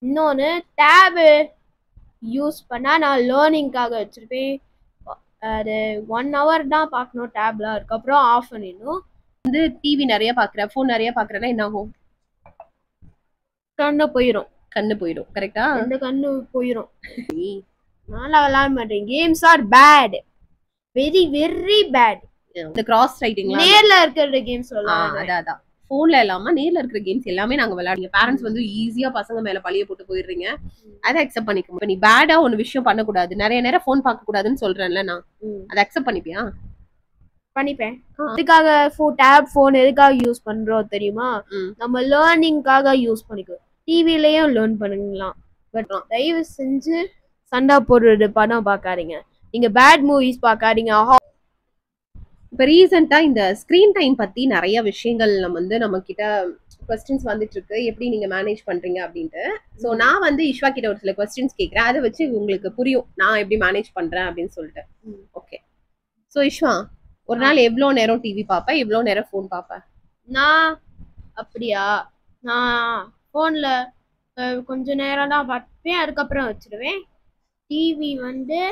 இன்னொன்னு tape use பண்ணா நான் லேர்னிங்காக வச்சிருப்பேன். அது 1 ஹவர் தான் பார்க்கணும் டேப்ல. அதுக்கப்புறம் ஆஃப் பண்ணிடணும். வந்து டிவி நிறைய பாக்குற, போன் நிறைய பாக்குறேன்னா என்ன ஆகும்? கண்ணு போயிடும். கண்ணு போயிடும். கரெக்டா? இந்த கண்ணு போயிடும். நான்லாம் விளையாட மாட்டேன். Games are bad. Very very bad. இந்த கிராஸ் ரைட்டிங்லாம் நேர்ல இருக்கிற கேம்ஸ் விளையாடுறேன். அதான் போன்ல இல்லாம நேர்ல இருக்கிற கேம்ஸ் எல்லாமே நாங்க விளையாடுங்க. பேரண்ட்ஸ் வந்து ஈஸியா பசங்க மேல பழிய போட்டு போயிடுறீங்க. அதை அக்செப்ட் பண்ணிக்க. நீ பேடா ஒரு விஷயம் பண்ணக்கூடாது, நிறைய நேரம் போன் பார்க்க கூடாதுன்னு சொல்றேன்ல நான். அதை அக்செப்ட் பண்ணிப்பியா? பண்ணிப்பேன். எதுக்காக டேப் போன் எதுக்காக யூஸ் பண்றோம் தெரியுமா? நம்ம லேர்னிங்காக யூஸ் பண்ணிக்கோ. டிவிலயும் லேர்ன் பண்ணலாம். பட் தயவு செஞ்சு சண்டை போடுறது படம் பார்க்காதீங்க. நீங்க பேட் மூவிஸ் பார்க்காதீங்க. இப்ப ரீசெண்டா இந்த ஸ்கிரீன் டைம் பத்தி நிறைய விஷயங்கள் நம்ம கிட்ட கொஸ்டின்ஸ் வந்துட்டு இருக்கு. எப்படி நீங்க மேனேஜ் பண்றீங்க அப்படின்ட்டு. சோ நான் வந்து ஈஸ்வா கிட்ட ஒரு சில கொஸ்டின்ஸ் கேட்கிறேன். அதை வச்சு உங்களுக்கு புரியும் நான் எப்படி மேனேஜ் பண்றேன் அப்படின்னு சொல்லிட்டு. ஓகே. சோ ஈஸ்வா, ஒரு நாள் எவ்வளவு நேரம் டிவி பாப்பேன், எவ்வளவு நேரம் போன் பாப்பேன்? நான் அப்படியா, நான் போன்ல கொஞ்ச நேரம் தான் பார்ப்பேன், அதுக்கப்புறம் வச்சிருவேன். டிவி வந்து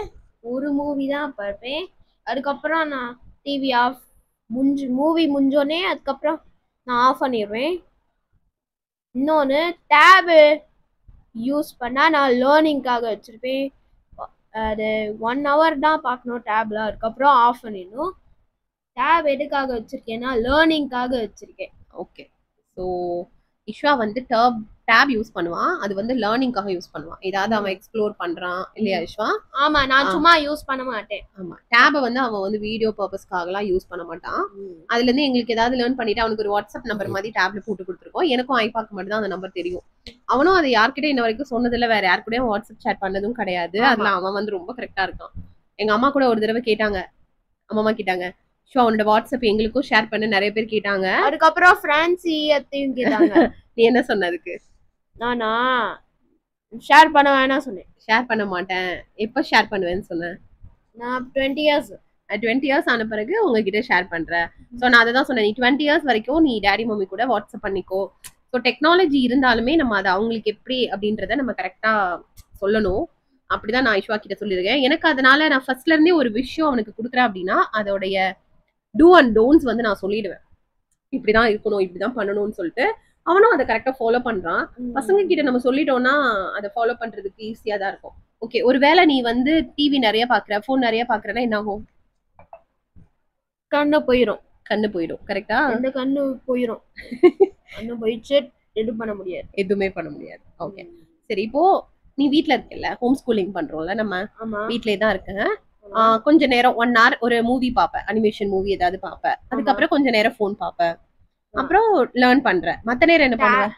ஒரு மூவி தான் பார்ப்பேன், அதுக்கப்புறம் நான் டிவி ஆஃப் மூவி முடிஞ்சோடனே அதுக்கப்புறம் நான் ஆஃப் பண்ணிடுவேன். இன்னொன்று டேபு யூஸ் பண்ணால் நான் லேர்னிங்காக வச்சுருப்பேன். அது 1 ஹவர் தான் பார்க்கணும் டேப்ல, அதுக்கப்புறம் ஆஃப் பண்ணிடணும். டேப் எதுக்காக வச்சிருக்கேன்னா லேர்னிங்காக வச்சிருக்கேன். ஓகே. ஸோ இஷ்வா வந்து டேப் யூஸ் பண்ணுவான். அது வந்து லேர்னிங்காக யூஸ் பண்ணுவான். ஏதாவது அவன் எக்ஸ்ப்ளோர் பண்றான் இல்லையா இஷ்வா? ஆமா, நான் சும்மா யூஸ் பண்ண மாட்டேன். ஆமா, டேபை வந்து அவன் வந்து வீடியோ பர்பஸ்க்காகலாம் யூஸ் பண்ண மாட்டான். அதுல இருந்து எங்களுக்கு ஏதாவது லேர்ன் பண்ணிட்டு அவனுக்கு ஒரு வாட்ஸ்அப் நம்பர் மாதிரி டேப்ல போட்டு கொடுத்துருக்கோம். எனக்கும் ஐபாக்கு மட்டும் தான் அந்த நம்பர் தெரியும். அவனும் அதை யார்கிட்ட இன்ன வரைக்கும் சொன்னதில்ல, வேற யார் கூடயும் வாட்ஸ்அப் சேட் பண்ணதும் கிடையாது. அதுல அவன் வந்து ரொம்ப கரெக்டா இருக்கான். எங்க அம்மா கூட ஒரு தடவை கேட்டாங்க, அம்மா கேட்டாங்க, ஷோ அவனோட வாட்ஸ்அப் எங்களுக்கும் ஷேர் பண்ண நிறைய பேர் கேட்டாங்க. அதுக்கப்புறம் ஃப்ரான்சியத்தையும் கேட்டாங்க. நீ என்ன சொன்னதுக்கு? நானா ஷேர் பண்ண வேணாம் சொன்னேன். ஷேர் பண்ண மாட்டேன். எப்போ ஷேர் பண்ணுவேன்னு சொன்னேன்? நான் 20 இயர்ஸ் 20 இயர்ஸ் ஆன பிறகு உங்ககிட்ட ஷேர் பண்றேன். ஸோ நான் அதை தான் சொன்னேன், நீ 20 இயர்ஸ் வரைக்கும் நீ டேடி மம்மி கூட வாட்ஸ்அப் பண்ணிக்கோ. ஸோ டெக்னாலஜி இருந்தாலுமே நம்ம அதை அவங்களுக்கு எப்படி அப்படின்றத நம்ம கரெக்டா சொல்லணும். அப்படிதான் நான் ஐஷ்வா கிட்ட சொல்லியிருக்கேன். எனக்கு அதனால நான் ஃபர்ஸ்ட்ல இருந்தே ஒரு விஷயம் அவனுக்கு கொடுக்குறேன் அப்படின்னா அதோடைய டூ அண்ட் டோன்ட்ஸ் வந்து நான் சொல்லிடுவேன். இப்படிதான் இருக்கணும், இப்படிதான் பண்ணணும்னு சொல்லிட்டு அவனும் அதை கரெக்டா ஃபாலோ பண்றான். பசங்க கிட்ட நம்ம சொல்லிட்டோம்னா அதை ஃபாலோ பண்றதுக்கு ஈஸியா தான் இருக்கும். ஓகே, ஒருவேளை நீ வந்து டிவி நிறைய பாக்குற, போன் நிறைய பாக்குறனா என்ன ஆகும்? கண்ணு போயிடும். கண்ணு போயிடும். கரெக்டா? இந்த கண்ணு போயிடும். கண்ணு போயிடுச்சு, எதுவும் பண்ண முடியாது, எதுவுமே பண்ண முடியாது. ஓகே சரி, இப்போ நீ வீட்ல இருக்கல, ஹோம் ஸ்கூலிங் பண்றோம்ல நம்ம, வீட்லயே தான் இருக்கேன். கொஞ்ச நேரம் 1 hour ஒரு மூவி பாப்பேன், அனிமேஷன் மூவி ஏதாவது பாப்பேன். அதுக்கப்புறம் கொஞ்ச நேரம் போன் பாப்பேன், அப்புறம் லேர்ன் பண்றேன். மத்த நேரம் என்ன பண்ணுவேன்?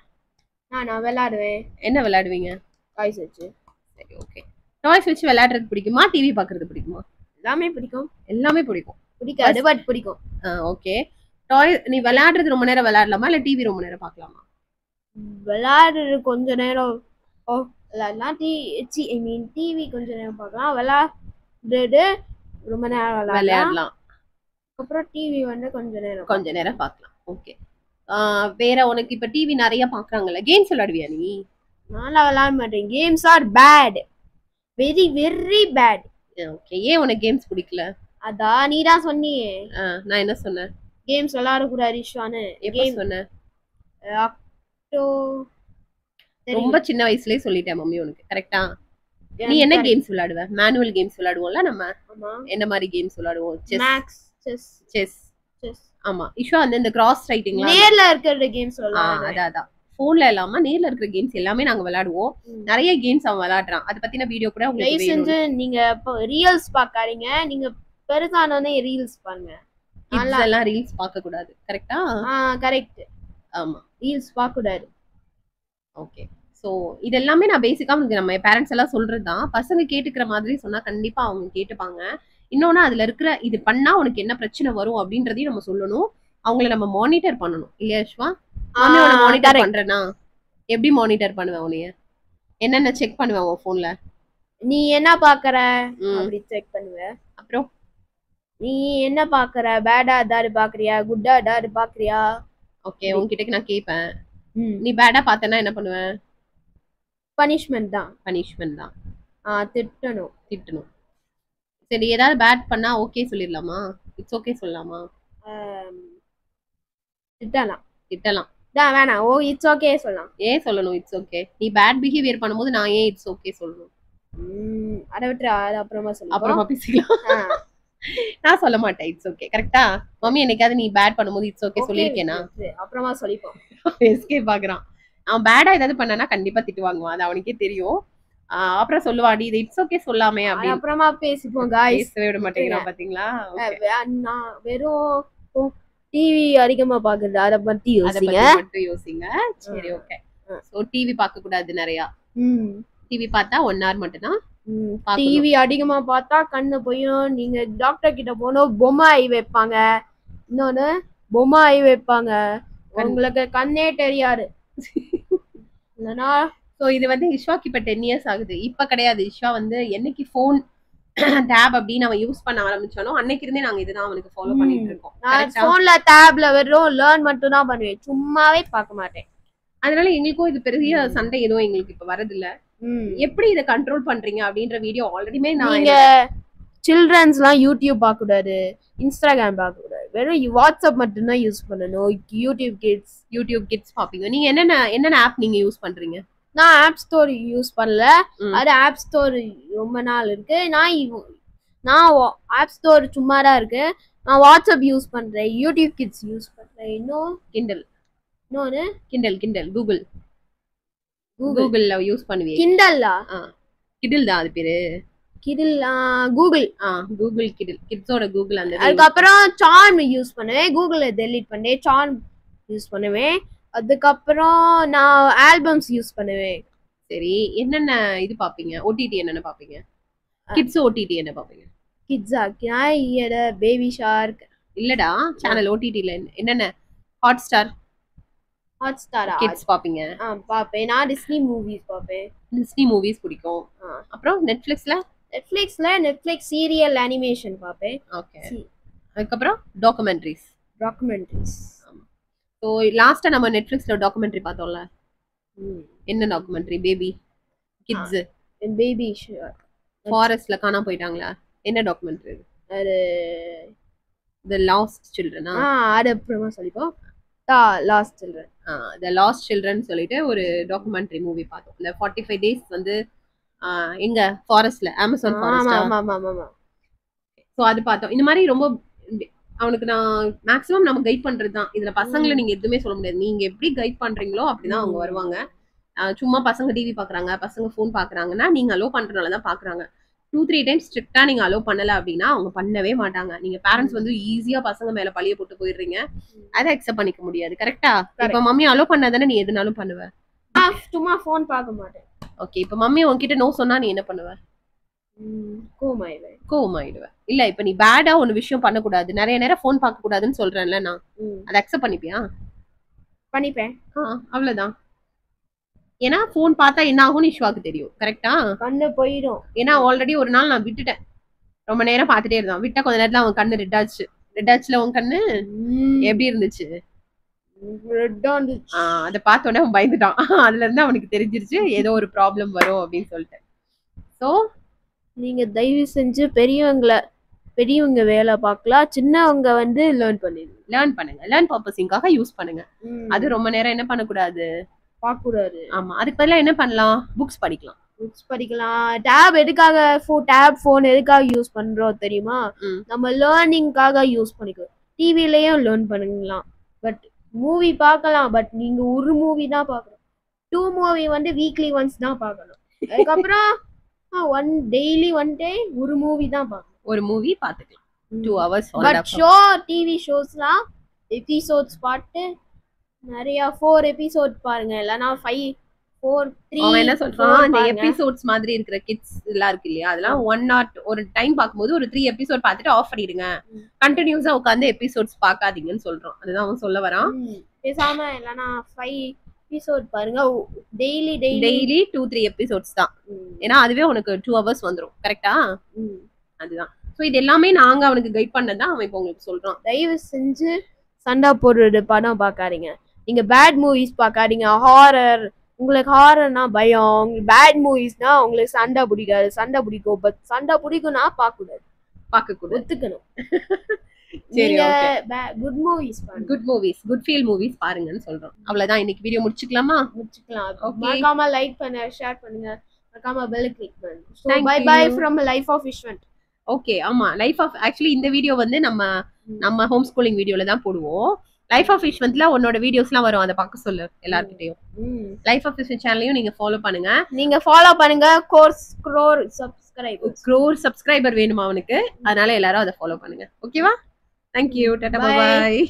நான் விளையாடுவேன். என்ன விளையாடுவீங்க? டாய்ஸ் வச்சு. சரி, ஓகே. டாய்ஸ் வச்சு விளையாடுறது பிடிக்குமா, டிவி பாக்குறது பிடிக்குமா? எல்லாமே பிடிக்கும். எல்லாமே பிடிக்கும். பிடிக்காது பட் பிடிக்கும். ஓகே. டாய் நீ விளையாடுறது ரொம்ப நேரம் விளையாடலாமா இல்ல டிவி ரொம்ப நேரம் பார்க்கலாமா? விளையாடுறது கொஞ்ச நேரம் விளையாடலாம். டிவி கொஞ்ச நேரம் பார்க்கலாம். விளையாடுறது ரொம்ப நேரம் விளையாடலாம். அப்புறம் டிவி வந்து கொஞ்ச நேரம் பார்க்கலாம். ஓகே. வேற உனக்கு இப்ப டிவி நிறைய பாக்குறாங்கல்ல, கேம்ஸ் விளையாடுவியா நீ? நான்லாம் விளையாட மாட்டேன். Games are bad. Very very bad. Okay. ஏன் உனக்கு கேம்ஸ் பிடிக்கல? அதான் நீ தான் சொன்னியே. நான் என்ன சொன்னேன்? கேம்ஸ் விளையாடக்கூடாது ஈஸ்வான்னு. எப்போ சொன்னேன்? ரொம்ப சின்ன வயசுலயே சொல்லிட்டேன் மம்மி உனக்கு. கரெக்டா? நீ என்ன கேம்ஸ் விளையாடுவ? மேனுவல் கேம்ஸ் விளையாடுவோம்ல நம்ம. என்ன மாதிரி கேம்ஸ் விளையாடுவோம்? செஸ். ஆமா. இஷ்வா வந்து இந்த கிராஸ் ரைட்டிங் நேர்ல இருக்கிற கேம்ஸ் விளையாடுவோம். அதான் போன்ல இல்லாம நேர்ல இருக்கிற கேம்ஸ் எல்லாமே நாங்க விளையாடுவோம். நிறைய கேம்ஸ் அவன் விளையாடுறான். அத பத்தின வீடியோ கூட உங்களுக்கு செஞ்சு நீங்க ரீல்ஸ் பாக்காதீங்க. நீங்க பெருசானோனே ரீல்ஸ் பாருங்க. அதெல்லாம் ரீல்ஸ் பார்க்க கூடாது. கரெக்ட்டா? கரெக்ட். ஆமா, ரீல்ஸ் பார்க்க கூடாது. ஓகே. சோ இதெல்லாமே நான் பேசிக்கா நம்ம பேரண்ட்ஸ் எல்லாம் சொல்றதுதான். பசங்க கேட்டுக்கிற மாதிரி சொன்னா கண்டிப்பா அவங்க கேட்டுப்பாங்க. இன்னொன்னு அதுல இருக்கிற இது பண்ணா உனக்கு என்ன பிரச்சனை வரும் அப்படின்றதையும் நம்ம சொல்லணும். அவங்கள நம்ம மானிட்டர் பண்ணணும் இல்லையா அஸ்வா? மாமியோட மானிட்டர் பண்றேனா? எப்படி மானிட்டர் பண்ணுவேன் உன்னைய? என்னென்ன செக் பண்ணுவேன் உன் போன்ல? நீ என்ன பாக்குற அப்படி செக் பண்ணுவேன். அப்புறம் நீ என்ன பாக்குற? பேடா ஏதாவது பாக்குறியா, குட்டா ஏதாவது பாக்குறியா? ஓகே, உன்கிட்ட நான் கேட்பேன். நீ பேடா பார்த்தனா என்ன பண்ணுவேன்? பனிஷ்மெண்ட் தான். பனிஷ்மெண்ட் தான். திட்டணும். சரி, ஏதாவது பேட் பண்ணா ஓகே சொல்லிடலாமா? இட்ஸ் ஓகே சொல்லலாமா? திட்டலாம். வேணாம். இட்ஸ் ஓகே சொல்லலாம். ஏன் சொல்லணும் இட்ஸ் ஓகே? நீ பேட் பிஹேவியர் பண்ணும்போது நான் ஏன் இட்ஸ் ஓகே சொல்லணும்? அதை விட்டு அப்புறமா சொல்லலாம். அப்புறமா பேசிக்கலாம். நான் சொல்ல மாட்டேன் இட்ஸ் ஓகே. கரெக்டா? மம்மி என்னைக்காவது நீ பேட் பண்ணும்போது இட்ஸ் ஓகே சொல்லிருக்கேனா? அப்புறமா சொல்லிப்போம். எஸ்கே பாக்குறான். அவன் பேடா ஏதாவது பண்ணானா கண்டிப்பா திட்டு வாங்குவான், அது அவனுக்கே தெரியும். அப்புறம் சொல்லுவாடி இது இட்ஸ் ஓகே சொல்லாமே அப்படி. அப்புறமா பேசிப்போம் गाइस. பேசவே விட மாட்டேங்கிறான் பாத்தீங்களா? நான் வெறும் டிவி அதிகமா பாக்குறது அத பத்தி யோசிங்க. சரி ஓகே. சோ டிவி பார்க்க கூடாது நிறைய. டிவி பார்த்தா 1 hour மட்டும் தான். டிவி அதிகமா பார்த்தா கண்ணு போயிடும். நீங்க டாக்டர் கிட்ட போனோம் பொம்மை ஐ வைப்பாங்க. இன்னொன்னு பொம்மை ஐ வைப்பாங்க. உங்களுக்கு கண்ணே தெரியாது. இல்லனா சோ இது வந்து இஷ்வாக்கு இப்ப 10 years ஆகுது. இப்ப கிடையாது. இஷ்வா வந்து என்னைக்கு போன் டேப் அப்படின்னு அவன் யூஸ் பண்ண ஆரம்பிச்சானோ அன்னைக்கு இருந்தே நாங்க இதுதான் அவனுக்கு ஃபாலோ பண்ணிட்டு இருக்கோம். நான் போன்ல டேப்ல வெறும் லேர்ன் மட்டும் தான் பண்ணுவேன், சும்மாவே பார்க்க மாட்டேன். அதனால எங்களுக்கும் இது பெரிய சண்டை எதுவும் எங்களுக்கு இப்ப வரது இல்ல. எப்படி இத கண்ட்ரோல் பண்றீங்க அப்படின்ற வீடியோ ஆல்ரெடிமே நீங்க சில்ட்ரன்ஸ்லாம் யூடியூப் பார்க்க கூடாது, இன்ஸ்டாகிராம் பார்க்க கூடாது, வெறும் வாட்ஸ்அப் மட்டும் தான் யூஸ் பண்ணணும். யூடியூப் கிட்ஸ் பாப்பீங்க. நீங்க என்னென்ன ஆப் நீங்க யூஸ் பண்றீங்க? நான் ஆப் ஸ்டோர் யூஸ் பண்ணல. அது ஆப் ஸ்டோர் ரொம்ப நாள் இருக்கு. நான் ஆப் ஸ்டோர் சும்மா தான் இருக்கு. நான் வாட்ஸ்அப் யூஸ் பண்றேன், யூடியூப் கிட்ஸ் யூஸ் பண்றேன், இன்னும் இன்னொன்னு கிண்டல் கூகுள்ல யூஸ் பண்ணுவீங்க. கிடில் தான் அது பேரு. கூகுள் கிட்ஸோட கூகுள். அந்த அதுக்கப்புறம் சார்ம் யூஸ் பண்ணுவேன். கூகுள்ல டெலீட் பண்ணேன், சார்ம் யூஸ் பண்ணுவேன். அதுக்கப்புறம் நான் ஆல்பம்ஸ் யூஸ் பண்ணுவேன். சரி, என்னென்ன இது பாப்பீங்க? ஓடிடி என்னென்ன பாப்பீங்க? கிட்ஸ் ஓடிடி என்ன பாப்பீங்க? கிட்ஸா பேபி ஷார்க் இல்லடா, சேனல் ஓடிடில என்னென்ன? ஹாட்ஸ்டார் கிட்ஸ் பாப்பீங்க? பாப்பேன். நான் டிஸ்னி மூவிஸ் பிடிக்கும். அப்புறம் நெட்ஃபிளிக்ஸ் சீரியல் அனிமேஷன் பாப்பேன். ஓகே. அதுக்கப்புறம் டாக்குமெண்ட்ரிஸ். ஸோ லாஸ்ட்டாக நம்ம நெட்ஃப்ளிக்ஸ்ல டாக்குமெண்ட்ரி பார்த்தோம்ல, என்ன டாக்குமெண்ட்ரி? கிட்ஸ் பேபி ஃபாரஸ்ட்ல காணாம போயிட்டாங்களா? என்ன டாக்குமெண்ட்ரி அது? தி லாஸ்ட் சில்ட்ரனா? அது அப்புறமா சொல்லிப்போம். தி லாஸ்ட் சில்ட்ரன் சொல்லிட்டு ஒரு டாக்குமெண்ட்ரி மூவி பார்த்தோம். இந்த 45 days வந்து எங்க ஃபாரஸ்ட்ல, அமேசான் ஃபாரஸ்ட். ஸோ அது பார்த்தோம். இந்த மாதிரி ரொம்ப அவனுக்கு நான் மேக்ஸிமம் நம்ம கைட் பண்றது தான். இதுல பசங்களை நீங்க எதுவுமே சொல்ல முடியாது. நீங்க எப்படி கைட் பண்றீங்களோ அப்படிதான் அவங்க வருவாங்க. சும்மா பசங்க டிவி பாக்குறாங்க, பசங்க போன் பாக்குறாங்கன்னா நீங்க அலோ பண்றதுனாலதான் பாக்குறாங்க. 2-3 times ஸ்ட்ரிக்டா நீங்க அலோ பண்ணல அப்படின்னா அவங்க பண்ணவே மாட்டாங்க. நீங்க பேரண்ட்ஸ் வந்து ஈஸியா பசங்க மேல பழிய போட்டு போயிடுறீங்க. அதை அக்செப்ட் பண்ணிக்க முடியாது. கரெக்டா? இப்ப மம்மி அலோ பண்ணாதானே நீ எதுனாலும் பண்ணுவ. சும்மா போன் பார்க்க மாட்டேன். ஓகே, இப்ப மம்மி உன்கிட்ட நோ சொன்னா நீ என்ன பண்ணுவ? கோவமாயிடுவேன். இல்ல இப்ப நீ பேடா ஒரு விஷயம் பண்ணக்கூடாது, நிறைய நேரம் போன் பார்க்க கூடாதுன்னு சொல்றேன்ல, நான் அதை அக்செப்ட் பண்ணிப்பியா? பண்ணிப்பேன். அவ்வளவுதான். ஏன்னா போன் பார்த்தா என்ன ஆகும்னு இஷ்வாக்கு தெரியும். கரெக்டா? கண்ணு போயிடும். ஏன்னா ஆல்ரெடி ஒரு நாள் நான் விட்டுட்டேன், ரொம்ப நேரம் பார்த்துட்டே இருந்தான். விட்டா கொஞ்ச நேரத்துல அவன் கண்ணு ரெட் ஆச்சுல. உன் கண்ணு எப்படி இருந்துச்சு? அதை பார்த்த உடனே அவன் பயந்துட்டான். அதுல இருந்து அவனுக்கு தெரிஞ்சிருச்சு ஏதோ ஒரு ப்ராப்ளம் வரும் அப்படின்னு சொல்லிட்டு. சோ நீங்க தயவு செஞ்சு பெரியவங்க வேலை பார்க்கலாம், சின்னவங்க வந்து லேர்ன் பண்ணுங்க. லேர்ன் பர்பஸிங்காக யூஸ் பண்ணுங்க. அது ரொம்ப நேரம் என்ன பண்ணக்கூடாது, பார்க்க கூடாது. ஆமா, அதுக்கு பதிலா என்ன பண்ணலாம்? புக்ஸ் படிக்கலாம். டேப் போன் எதுக்காக யூஸ் பண்றோம் தெரியுமா? நம்ம லேர்னிங்காக யூஸ் பண்ணிக்கலாம். டிவிலயும் லேர்ன் பண்ணலாம், பட் மூவி பார்க்கலாம். பட் நீங்க ஒரு மூவி தான் பார்க்கணும். 2 மூவி வந்து வீக்லி ஒன்ஸ் தான் பார்க்கணும். அதுக்கப்புறம் டெய்லி 1 day ஒரு மூவி தான் பார்க்கணும். ஒரு மூவி பார்த்துக்கலாம் 2 hours. பட் டிவி ஷோஸ்லாம் எபிசோட்ஸ் பார்த்து நிறைய 4 எபிசோட் பாருங்க, இல்லனா 5 4 3. அவன் என்ன சொல்றான், அந்த எபிசோட்ஸ் மாதிரி இருக்கிற கிட்ஸ் எல்லாம் இருக்கு இல்லையா, அதெல்லாம் 1 or ஒரு டைம் பார்க்கும்போது ஒரு 3 எபிசோட் பார்த்துட்டு ஆஃப் பண்ணிடுங்க, கண்டினியூஸா உட்கார்ந்து எபிசோட்ஸ் பார்க்காதீங்கன்னு சொல்றான். அதுதான் அவன் சொல்ல வரான். பேசாம இல்லனா 5 எபிசோட் பாருங்க, டெய்லி 2-3 எபிசோட்ஸ் தான். ஏன்னா அதுவே உனக்கு 2 hours வந்துரும். கரெக்டா? அதுதான். சோ இது எல்லாமே நாங்க அவனுக்கு கைட் பண்ணதான் அவன் இப்ப உங்களுக்கு சொல்றான். தயவு செஞ்சு சண்டை போடுறது படம் பார்க்காதீங்க, நீங்க பேட் மூவிஸ் பார்க்காதீங்க, ஹாரர் உங்களுக்கு ஹாரர்னா பயம், உங்களுக்கு பேட் மூவிஸ்னா உங்களுக்கு சண்டை பிடிக்காது, சண்டை பிடிக்கும். பட் சண்டை பிடிக்கும்னா பார்க்கக்கூடாது, பார்க்கக்கூடாது. ஒத்துக்கணும். சரி, நீங்க ஓகே. குட் மூவிஸ் பாருங்க. Good movies, good feel movies பாருங்கன்னு சொல்றோம். அவ்வளவுதான், இன்னைக்கு வீடியோ முடிச்சுக்கலாமா? முடிச்சுக்கலாம். Okay. மறக்காம லைக் பண்ணுங்க, ஷேர் பண்ணுங்க, மறக்காம பெல் கிளிக் பண்ணுங்க. So Thank bye you. Bye from life of Vishwanth. Okay, ஆமா, லைஃப் ஆஃப் ஆக்சுவலி இந்த வீடியோ வந்து நம்ம ஹோம் ஸ்கூலிங் வீடியோல தான் போடுவோம். லைஃப் ஆஃப் விஷ்வந்த்ல உன்னோட வீடியோஸ்லாம் வரும், அதை பார்க்க சொல்லு எல்லார்கிட்டயும். லைஃப் ஆஃப் விஷ்வந்த் சேனலையும் நீங்க ஃபாலோ பண்ணுங்க. நீங்க ஃபாலோ பண்ணுங்க. க்ரோர் சப்ஸ்கிரைபர் வேணுமா அவனுக்கு, அதனால எல்லாரும் அதை ஃபாலோ பண்ணுங்க. ஓகேவா? Thank you, Tata, Bye. பாய்.